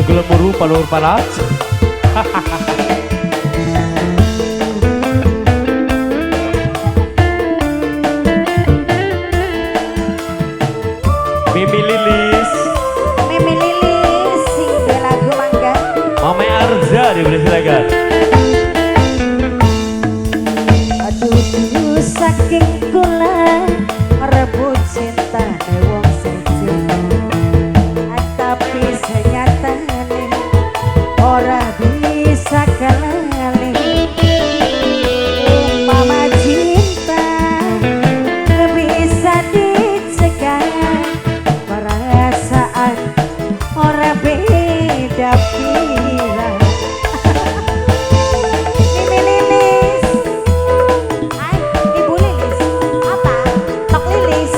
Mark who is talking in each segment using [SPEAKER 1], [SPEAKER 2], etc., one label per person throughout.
[SPEAKER 1] gelemuru palur panas. Mimi Lilis,
[SPEAKER 2] Mimi Lilis sing duwe lagu mangga.
[SPEAKER 1] Mama Arza dipersilakan.
[SPEAKER 2] Aduh saking kula rebut cinta wong sejo. Tapi senyatane ora bisa kelali. Umpama cinta bisa dicegah, perasaan ora beda pilihan. Mimi Lilis, hai Ibu Lilis, apa? Tok Lilis,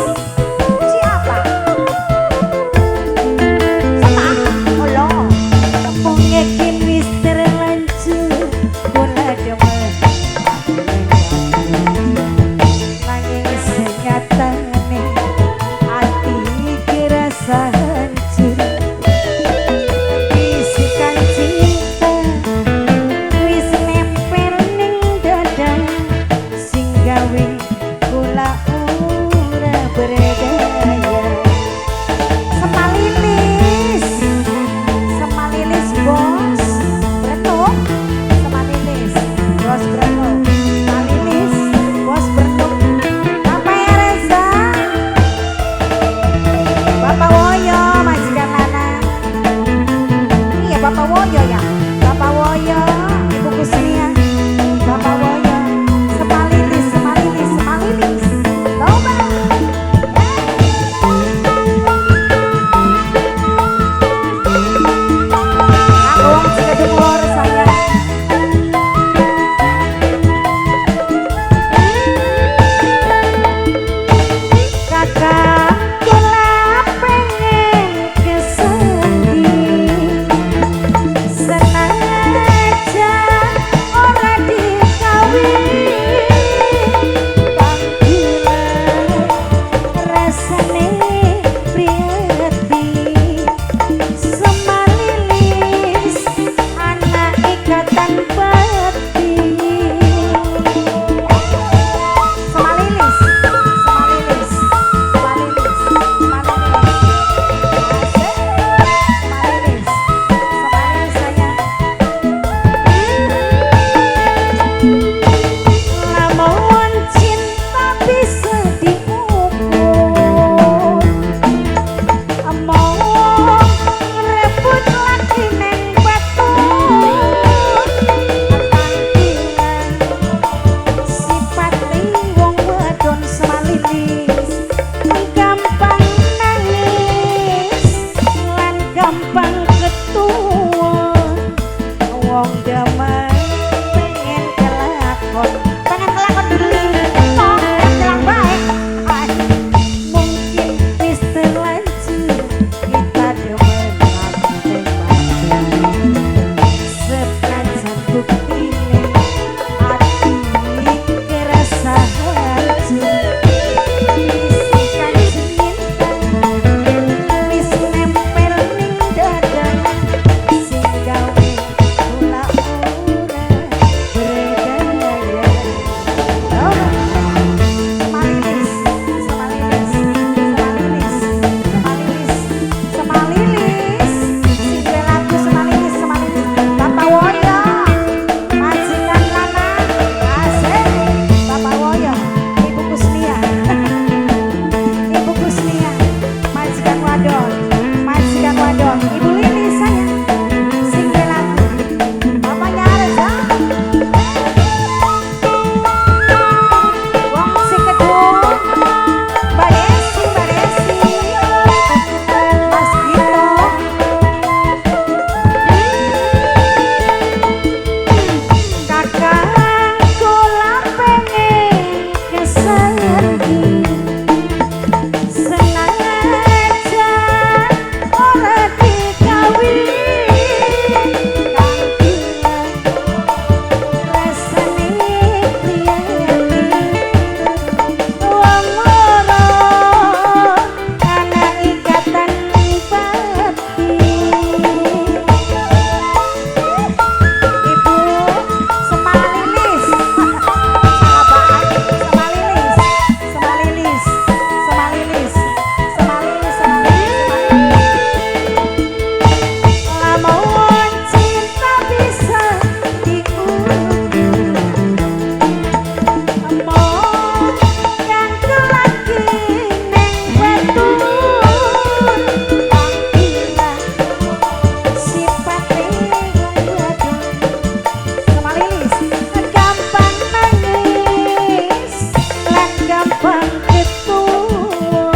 [SPEAKER 2] gampang ketua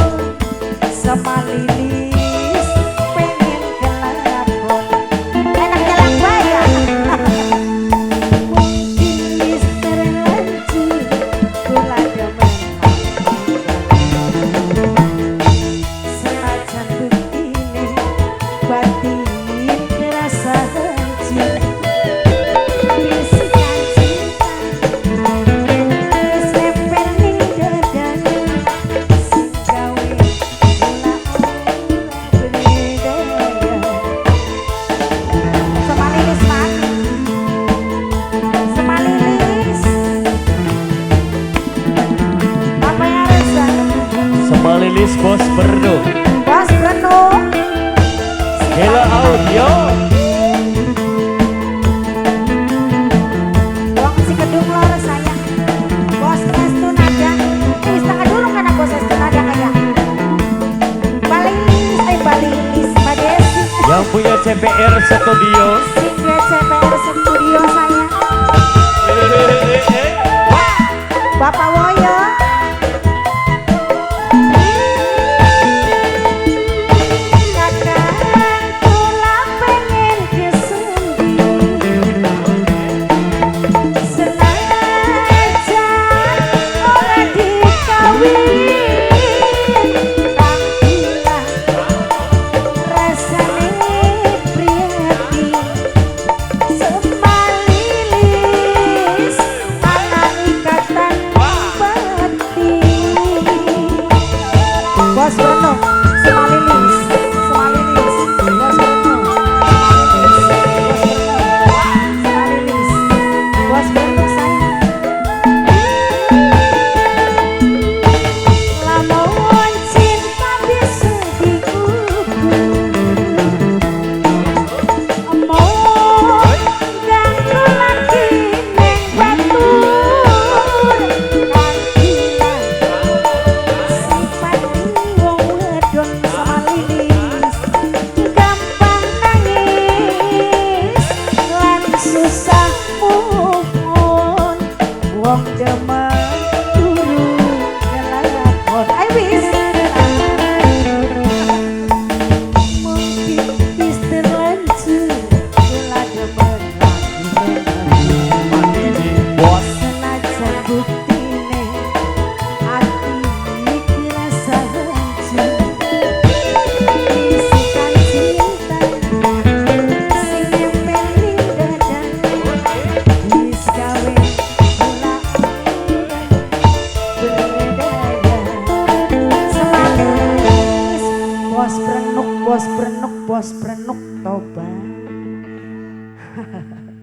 [SPEAKER 2] sama Lilis pengen kelakon enak jalan bayar mungkin wis terlanjur kula demen senajan buktine batin kerasa hancur bisikan cinta wis nempel ning dadane sing gawe kula ora berdaya sama Lilis Pak sama Lilis apa yang rasa
[SPEAKER 1] Sama Lilis Bos Berno.
[SPEAKER 2] Bos Breno
[SPEAKER 1] Hela Audio.
[SPEAKER 2] Wong si kedung lor sayang Bos Restu Nada wis tengah dulu kan Bos Restu Nada kayak Balilis Mbak Desi
[SPEAKER 1] Yang punya CPR Studio.
[SPEAKER 2] Single CPR Studio sayang Bapak Woyo kadang kula pengen kesendi senajan ora dikawin tapilah rasane priyadi semalilis ana ikatan batin Bos Breno semalilis semalilis Bos Breno semalilis Bos Breno sayang lamun cinta bisa dikukur amor ganggu lagi neng batur kantilah sifat wong wedon sama Lilis gampang nangis lan susah move on wong demen